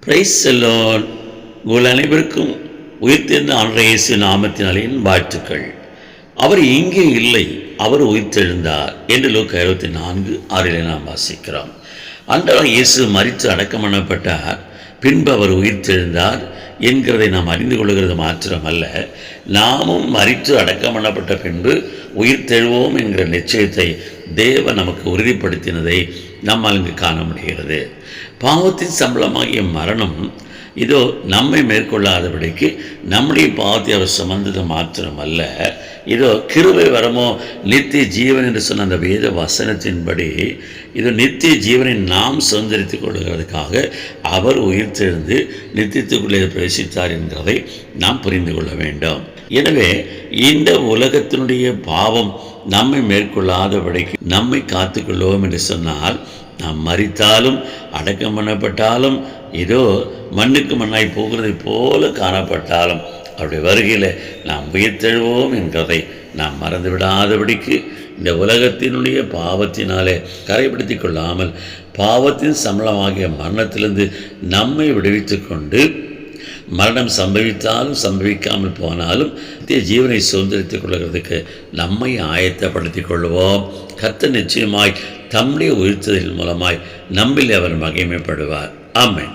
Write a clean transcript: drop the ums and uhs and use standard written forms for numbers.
Price எல்லோன் உங்கள் அனைவருக்கும் உயிர்த்தெழுந்த ஆண்டவர் இயேசு நாமத்தினாலே வாழ்த்துக்கள். அவர் இங்கே இல்லை, அவர் உயிர்த்தெழுந்தார் என்று லூக்கா 24:6 நாம் வாசிக்கிறோம். ஆண்டவர் இயேசு மரித்து அடக்கம் பண்ணப்பட்டார், பின்பு அவர் உயிர்த்தெழுந்தார் என்கிறதை நாம் அறிந்து கொள்கிறது மாத்திரமல்ல, நாமும் மரித்து அடக்கம் பண்ணப்பட்ட பின்பு உயிர்த்தெழுவோம் என்கிற நிச்சயத்தை தேவன் நமக்கு உறுதிப்படுத்தினதை நம்மால் இங்கு காண முடிகிறது. பாவத்தின் சம்பளமாகிய மரணம் இதோ நம்மை மேற்கொள்ளாதபடிக்கு நம்முடைய பாவத்தை அவர் சுமந்தது மாத்திரமல்ல, இதோ கிருபை வரமோ நித்திய ஜீவன் என்று சொன்ன அந்த வேத வசனத்தின்படி இது நித்திய ஜீவனை நாம் சுதந்திரித்துக் கொள்கிறதுக்காக அவர் உயிர்த்தெழுந்து நித்தியத்துக்குள்ளே பிரவேசித்தார் என்கிறதை நாம் புரிந்து கொள்ள வேண்டும். எனவே இந்த உலகத்தினுடைய பாவம் நம்மை மேற்கொள்ளாதபடிக்கு நம்மை காத்துக்கொள்வோம் என்று சொன்னால், நாம் மரித்தாலும் அடக்கம் பண்ணப்பட்டாலும் இதோ மண்ணுக்கு மண்ணாய் போகிறதை போல காணப்பட்டாலும் அவருடைய வருகையில் நாம் உயிர்த்தெழுவோம் என்கிறதை நாம் மறந்து விடாதபடிக்கு இந்த உலகத்தினுடைய பாவத்தினாலே கரைப்படுத்தி கொள்ளாமல் பாவத்தின் சம்பளமாகிய மரணத்திலிருந்து நம்மை விடுவித்து கொண்டு மரணம் சம்பவித்தாலும் சம்பவிக்காமல் போனாலும் ஜீவனை சுதந்திரித்துக் கொள்கிறதுக்கு நம்மை ஆயத்தப்படுத்திக் கொள்வோம். கர்த்தர் நிச்சயமாய் தம்முடைய உயிர்த்தலின் மூலமாய் நம்மில் அவர் மகிமைப்படுவார். ஆமென்.